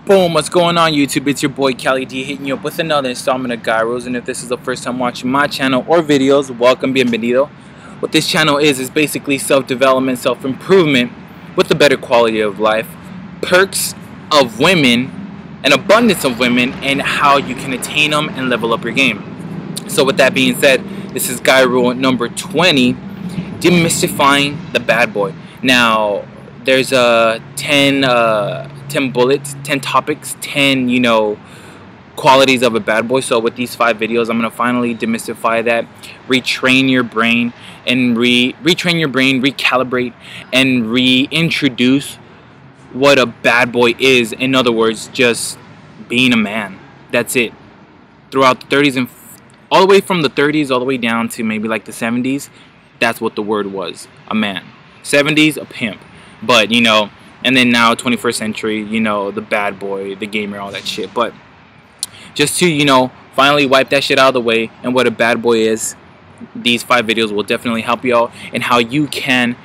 Boom, what's going on YouTube? It's your boy Cali D hitting you up with another installment of Guy Rules. And if this is the first time watching my channel or videos, welcome, bienvenido. What this channel is basically self-development, self-improvement with a better quality of life, perks of women, an abundance of women, and how you can attain them and level up your game. So with that being said, this is Guy Rule number 20, demystifying the bad boy. Now, there's 10 bullets, 10 topics, 10 qualities of a bad boy. So with these 5 videos, I'm gonna finally demystify that, retrain your brain, and recalibrate and reintroduce what a bad boy is. In other words, just being a man. That's it. Throughout the 30s and all the way from the 30s all the way down to maybe like the 70s, that's what the word was, a man. 70s, a pimp. But and then now 21st century, the bad boy, the gamer, all that shit. But just to finally wipe that shit out of the way and what a bad boy is, these 5 videos will definitely help you out and how you can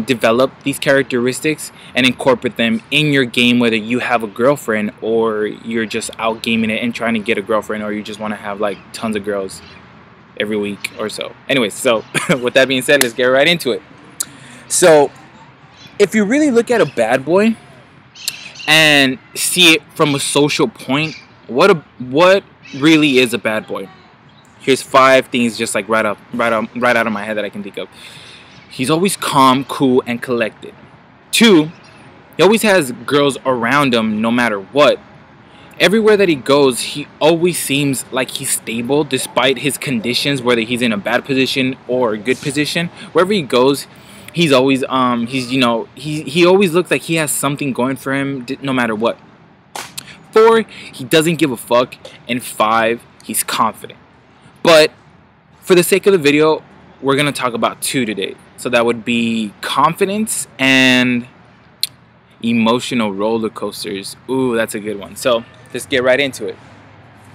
develop these characteristics and incorporate them in your game, whether you have a girlfriend or you're just out gaming it and trying to get a girlfriend, or you just want to have like tons of girls every week or so. Anyways, so with that being said, let's get right into it. So if you really look at a bad boy and see it from a social point, what really is a bad boy? Here's 5 things just like right out of my head that I can think of. He's always calm, cool, and collected. 2, he always has girls around him no matter what. Everywhere that he goes, he always seems like he's stable despite his conditions, whether he's in a bad position or a good position. Wherever he goes, he's always he always looks like he has something going for him no matter what. 4, he doesn't give a fuck. And 5, he's confident. But for the sake of the video, we're gonna talk about 2 today. So that would be confidence and emotional roller coasters. Ooh, that's a good one. So let's get right into it.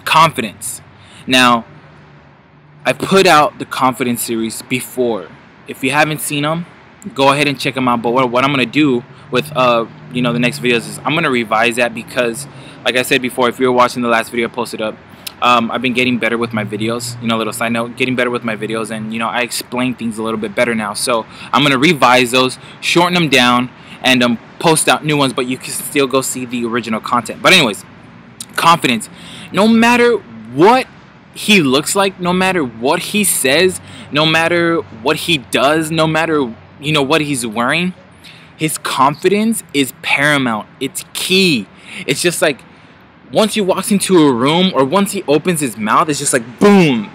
Confidence. Now, I put out the confidence series before. If you haven't seen them, go ahead and check them out. But what I'm gonna do with the next videos is I'm gonna revise that, because like I said before, if you were watching the last video I posted up, I've been getting better with my videos. A little side note, getting better with my videos, and I explain things a little bit better now. So I'm gonna revise those, shorten them down, and post out new ones, but you can still go see the original content. But anyways, confidence. No matter what he looks like, no matter what he says, no matter what he does, no matter what he's wearing, his confidence is paramount. It's key. It's just like once he walks into a room, or once he opens his mouth, it's just like boom,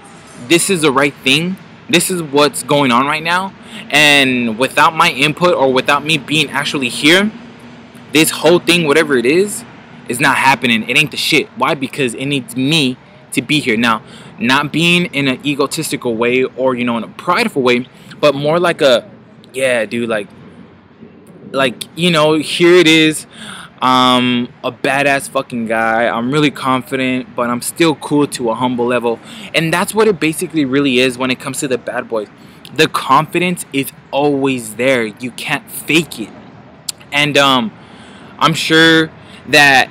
this is the right thing, this is what's going on right now. And without my input, or without me being actually here, this whole thing, whatever it is not happening. It ain't the shit. Why? Because it needs me to be here. Now, not being in an egotistical way, or in a prideful way, but more like a, yeah dude, like here it is. A badass fucking guy. I'm really confident, but I'm still cool to a humble level. And that's what it basically really is when it comes to the bad boys. The confidence is always there. You can't fake it. And I'm sure that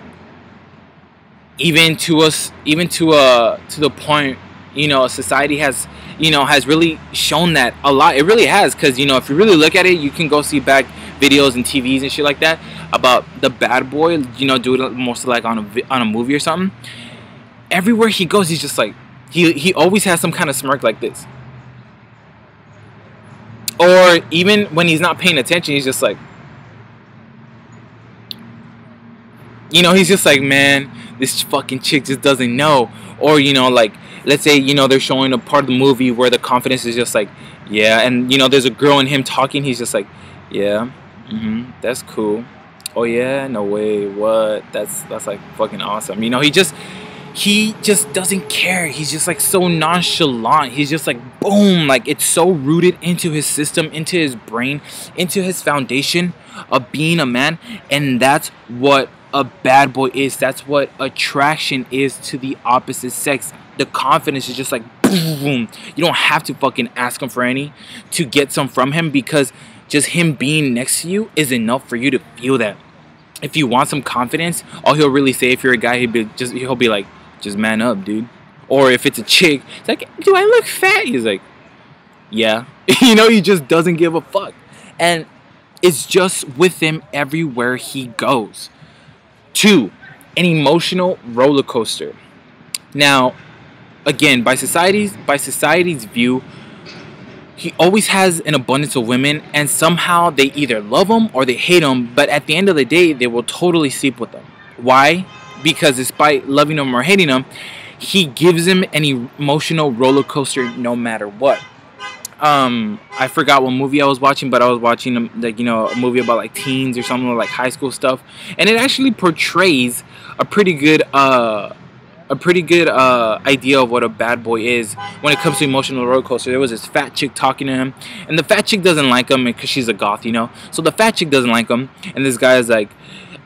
even to the point, society has has really shown that a lot. It really has, because if you really look at it, you can go see back videos and TVs and shit like that about the bad boy, do it mostly like on a movie or something. Everywhere he goes, he's just like, he always has some kind of smirk like this. Or even when he's not paying attention, he's just like, he's just like, man, this fucking chick just doesn't know. Or like, let's say they're showing a part of the movie where the confidence is just like, yeah, and there's a girl and him talking, he's just like, yeah, that's cool. Oh yeah, no way, what? That's like fucking awesome. He just doesn't care. He's just like so nonchalant. He's just like boom, like it's so rooted into his system, into his brain, into his foundation of being a man. And that's what a bad boy is. That's what attraction is to the opposite sex. The confidence is just like boom. You don't have to fucking ask him for any to get some from him, because just him being next to you is enough for you to feel that. if you want some confidence, all he'll really say, if you're a guy, he'll be like, just man up, dude. Or if it's a chick, it's like, do I look fat? He's like, yeah. You know, he just doesn't give a fuck. And it's just with him everywhere he goes. 2, an emotional roller coaster. Now, again, by society's view, he always has an abundance of women, and somehow they either love him or they hate him, but at the end of the day, they will totally sleep with him. Why? Because despite loving him or hating him, he gives him an emotional roller coaster no matter what. I forgot what movie I was watching, but I was watching like, you know, a movie about like teens or something, like high school stuff, and it actually portrays a pretty good idea of what a bad boy is when it comes to emotional roller coaster. There was this fat chick talking to him, and the fat chick doesn't like him because she's a goth, you know. So the fat chick doesn't like him, and this guy is like,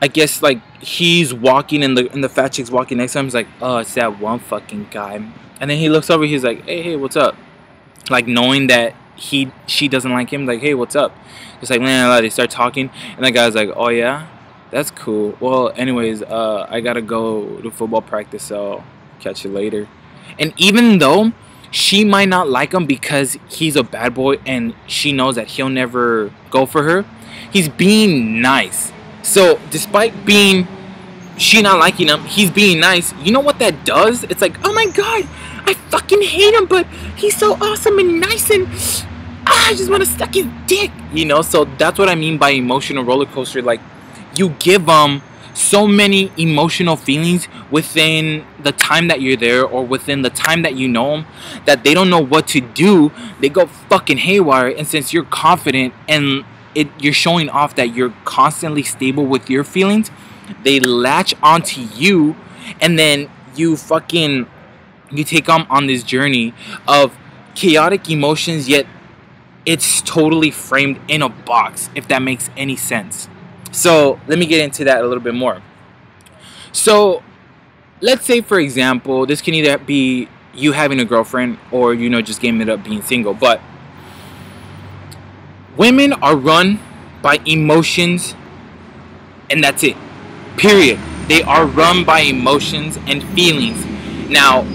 I guess like he's walking and the fat chick's walking next to him. He's like, oh, it's that one fucking guy. And then he looks over. He's like, hey, what's up? Like knowing that she doesn't like him. Like, hey, what's up? It's like, man, they start talking, and that guy's like, oh yeah. That's cool. Well, anyways, I gotta go to football practice, so catch you later. And even though she might not like him because he's a bad boy and she knows that he'll never go for her, he's being nice. So despite she not liking him, he's being nice. You know what that does? It's like, oh my god, I fucking hate him, but he's so awesome and nice, and I just want to suck his dick. You know, so that's what I mean by emotional roller coaster. Like, you give them so many emotional feelings within the time that you're there, or within the time that you know them, that they don't know what to do. They go fucking haywire. And since you're confident and you're showing off that you're constantly stable with your feelings, they latch onto you, and then you take them on this journey of chaotic emotions, yet it's totally framed in a box, if that makes any sense. So let me get into that a little bit more. So let's say, for example, this can either be you having a girlfriend or, you know, just gaming it up being single. But women are run by emotions, and that's it. Period. They are run by emotions and feelings. Now,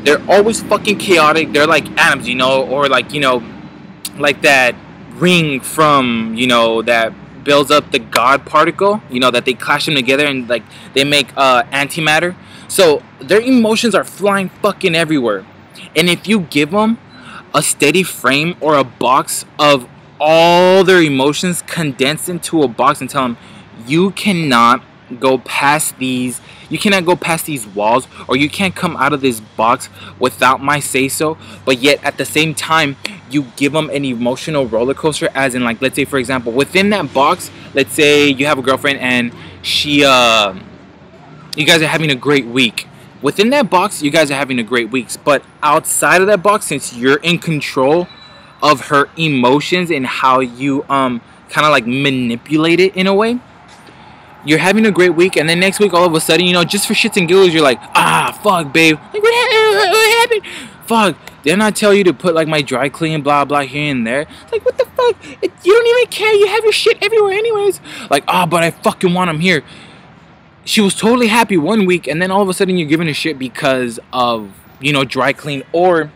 they're always fucking chaotic. They're like atoms, you know, or like, you know, like that ring from, you know, that builds up the God particle, you know, that they clash them together and like they make antimatter. So their emotions are flying fucking everywhere. And if you give them a steady frame or a box of all their emotions condensed into a box and tell them, you cannot go past these walls, or you can't come out of this box without my say so, but yet at the same time you give them an emotional roller coaster, as in, like, let's say, for example, within that box, let's say you have a girlfriend and you guys are having a great week. Within that box, you guys are having a great week, but outside of that box, since you're in control of her emotions and how you kind of like manipulate it in a way, you're having a great week, and then next week all of a sudden, you know, just for shits and giggles, you're like, fuck, babe, like, what happened? Fuck, didn't I tell you to put like my dry clean blah blah here and there? It's like, what the fuck? You don't even care. You have your shit everywhere anyways. Like, but I fucking want them here. She was totally happy one week, and then all of a sudden you're giving a shit because of, you know, dry clean, or,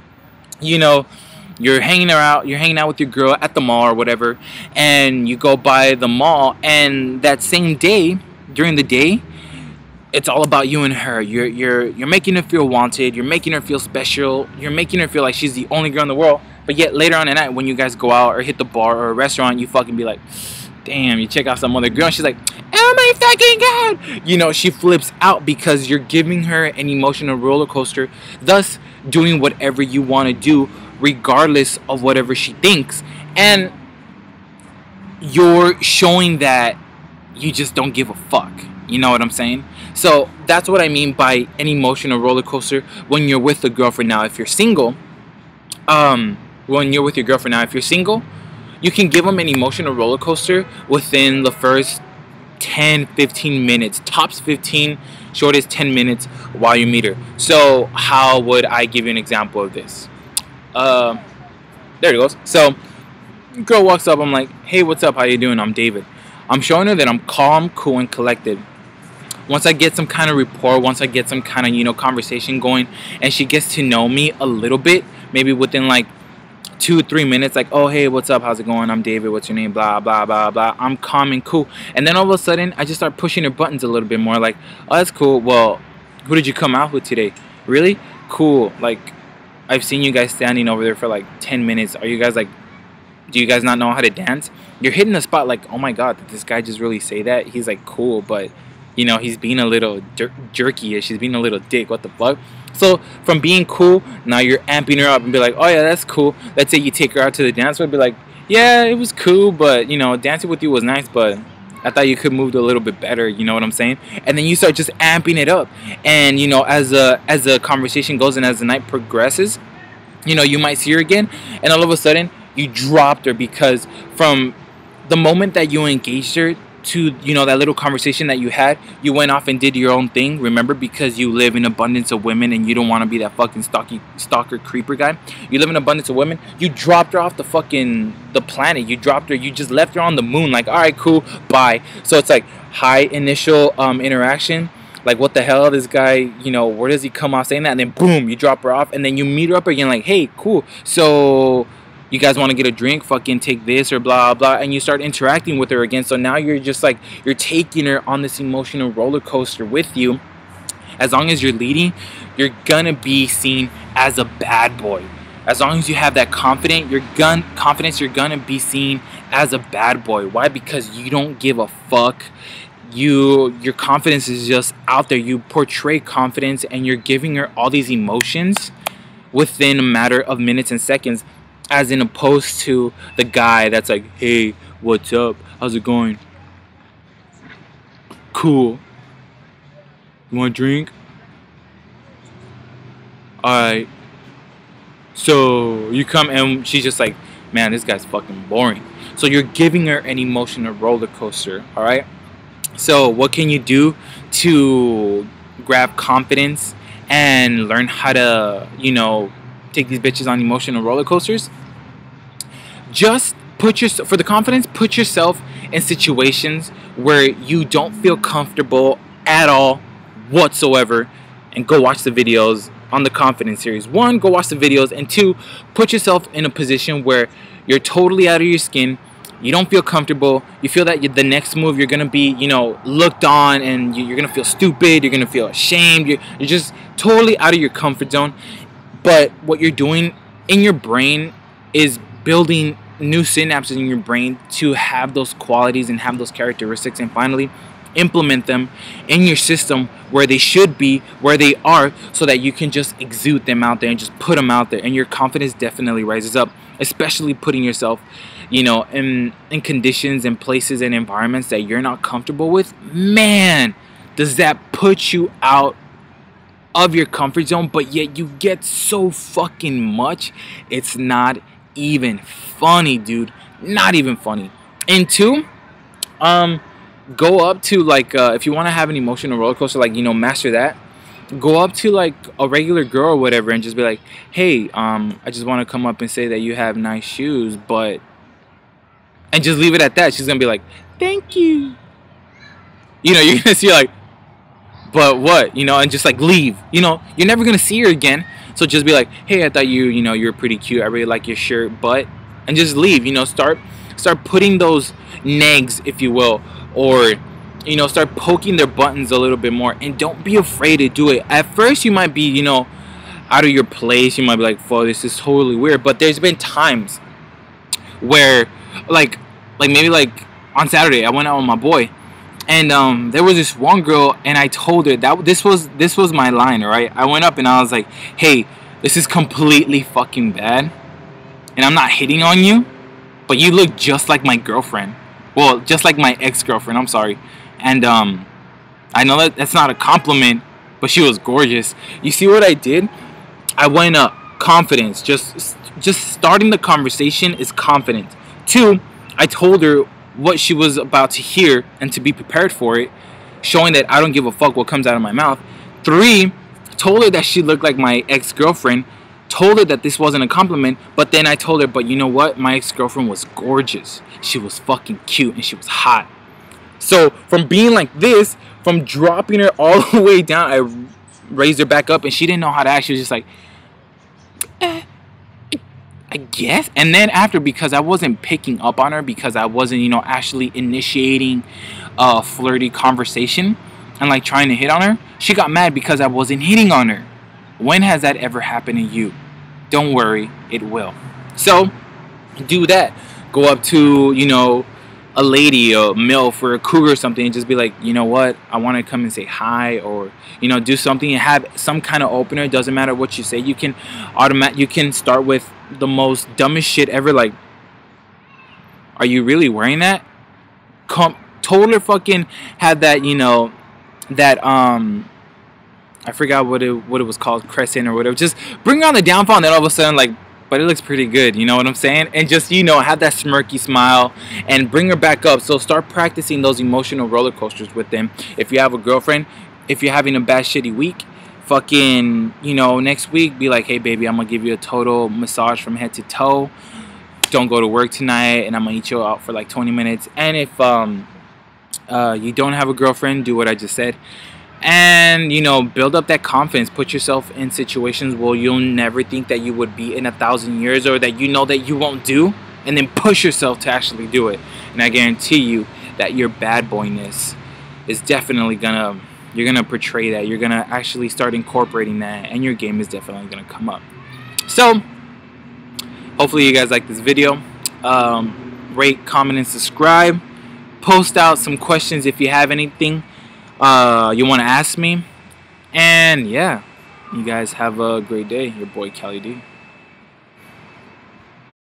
you know, you're hanging out with your girl at the mall or whatever, and you go by the mall, and that same day, during the day, it's all about you and her. You're making her feel wanted, you're making her feel special, you're making her feel like she's the only girl in the world. But yet later on at night, when you guys go out or hit the bar or a restaurant, you fucking be like, damn, you check out some other girl, and she's like, oh my fucking god, you know, she flips out because you're giving her an emotional roller coaster, thus doing whatever you want to do regardless of whatever she thinks, and you're showing that you just don't give a fuck. You know what I'm saying? So that's what I mean by an emotional roller coaster when you're with a girlfriend. Now, if you're single, you can give them an emotional roller coaster within the first 10-15 minutes, tops 15, shortest 10 minutes while you meet her. So how would I give you an example of this? There it goes. So girl walks up, I'm like, hey, what's up, how you doing? I'm David. I'm showing her that I'm calm, cool, and collected. Once I get some kind of rapport, once I get some kind of, you know, conversation going, and she gets to know me a little bit, maybe within like 2-3 minutes, like, oh hey, what's up, how's it going, I'm David, what's your name, blah blah blah blah, I'm calm and cool. And then all of a sudden I just start pushing her buttons a little bit more, like, oh that's cool, well, who did you come out with today? Really? Cool. Like, I've seen you guys standing over there for like 10 minutes. Are you guys like, do you guys not know how to dance? You're hitting the spot like, oh my god, did this guy just really say that? He's like cool, but you know, he's being a little jerky-ish. He's being a little dick. What the fuck? So from being cool, now you're amping her up and be like, oh yeah, that's cool. Let's say you take her out to the dance floor and be like, yeah, it was cool, but you know, dancing with you was nice, but I thought you could move a little bit better. You know what I'm saying? And then you start just amping it up. And you know, as the conversation goes and as the night progresses, you know, you might see her again, and all of a sudden you dropped her, because from the moment that you engaged her to, you know, that little conversation that you had, you went off and did your own thing. Remember, because you live in abundance of women and you don't want to be that fucking stalker creeper guy. You live in abundance of women. You dropped her off the planet. You dropped her. You just left her on the moon. Like, all right, cool, bye. So it's like high initial interaction. Like, what the hell, this guy, you know, where does he come off saying that? And then boom, you drop her off, and then you meet her up again. Like, hey, cool. So you guys want to get a drink, fucking take this or blah blah, and you start interacting with her again. So now you're just like, you're taking her on this emotional roller coaster with you. As long as you're leading, you're gonna be seen as a bad boy. As long as you have that confidence, you're gonna be seen as a bad boy. Why? Because you don't give a fuck. Your confidence is just out there. You portray confidence, and you're giving her all these emotions within a matter of minutes and seconds, as in opposed to the guy that's like, hey, what's up, how's it going, cool, you want a drink, alright. So you come and she's just like, man, this guy's fucking boring. So you're giving her an emotional roller coaster. Alright, so what can you do to grab confidence and learn how to, you know, take these bitches on emotional roller coasters? Just for the confidence, put yourself in situations where you don't feel comfortable at all whatsoever, and go watch the videos on the confidence series. 1, go watch the videos, and 2, put yourself in a position where you're totally out of your skin. You don't feel comfortable. You feel that the next move you're gonna be, you know, looked on, and you're gonna feel stupid. You're gonna feel ashamed. You're just totally out of your comfort zone. But what you're doing in your brain is building new synapses in your brain to have those qualities and have those characteristics, and finally implement them in your system where they should be, where they are, so that you can just exude them out there and just put them out there, and your confidence definitely rises up. Especially putting yourself, you know, in conditions and places and environments that you're not comfortable with. Man, does that put you out of your comfort zone, but yet you get so fucking much, it's not even funny, dude. Not even funny. And 2, go up to like, if you want to have an emotional roller coaster, like, you know, master that, go up to like a regular girl or whatever and just be like, hey, I just want to come up and say that you have nice shoes, but, and just leave it at that. She's gonna be like, thank you. You know, you're gonna see like, but what, you know, and just like leave. You know, you're never gonna see her again. So just be like, hey, I thought you know, you're pretty cute, I really like your shirt, but, and just leave. You know, start putting those nags, if you will, or, you know, start poking their buttons a little bit more, and don't be afraid to do it. At first you might be, you know, out of your place. You might be like, "Whoa, this is totally weird." But there's been times where, like maybe like on Saturday, I went out with my boy, and there was this one girl, and I told her that this was my line, right? I went up and I was like, hey, this is completely fucking bad, and I'm not hitting on you, but you look just like my girlfriend. Well, just like my ex-girlfriend, I'm sorry. And I know that that's not a compliment, but she was gorgeous. You see what I did? I went up, confidence. Just starting the conversation is confidence. 2, I told her what she was about to hear and to be prepared for it, showing that I don't give a fuck what comes out of my mouth. 3, told her that she looked like my ex-girlfriend, told her that this wasn't a compliment, but then I told her, but you know what? My ex-girlfriend was gorgeous. She was fucking cute and she was hot. So from being like this, from dropping her all the way down, I raised her back up, and she didn't know how to act. She was just like, I guess. And then after, because I wasn't picking up on her, because I wasn't, you know, actually initiating a flirty conversation and like trying to hit on her, she got mad because I wasn't hitting on her. When has that ever happened to you? Don't worry, it will. So do that. Go up to, you know, a lady, a MILF, or a cougar or something, and just be like, you know what, I want to come and say hi, or, you know, do something and have some kind of opener. It doesn't matter what you say. You can you can start with the most dumbest shit ever, like, are you really wearing that? Totally fucking have that, you know, that I forgot what it was called, crescent or whatever. Just bring on the downfall, and then all of a sudden, like, but it looks pretty good, you know what I'm saying? And just, you know, have that smirky smile and bring her back up. So start practicing those emotional roller coasters with them. If you have a girlfriend, if you're having a bad shitty week, fucking, you know, next week be like, hey baby, I'm gonna give you a total massage from head to toe. Don't go to work tonight, and I'm gonna eat you out for like 20 minutes. And if you don't have a girlfriend, do what I just said. And, you know, build up that confidence. Put yourself in situations where you'll never think that you would be in 1,000 years, or that you know that you won't do, and then push yourself to actually do it. And I guarantee you that your bad boyness is definitely you're gonna portray that. You're gonna actually start incorporating that, and your game is definitely gonna come up. So hopefully you guys like this video. Rate, comment, and subscribe. Post out some questions if you have anything you want to ask me. And yeah, you guys have a great day. Your boy Cali D.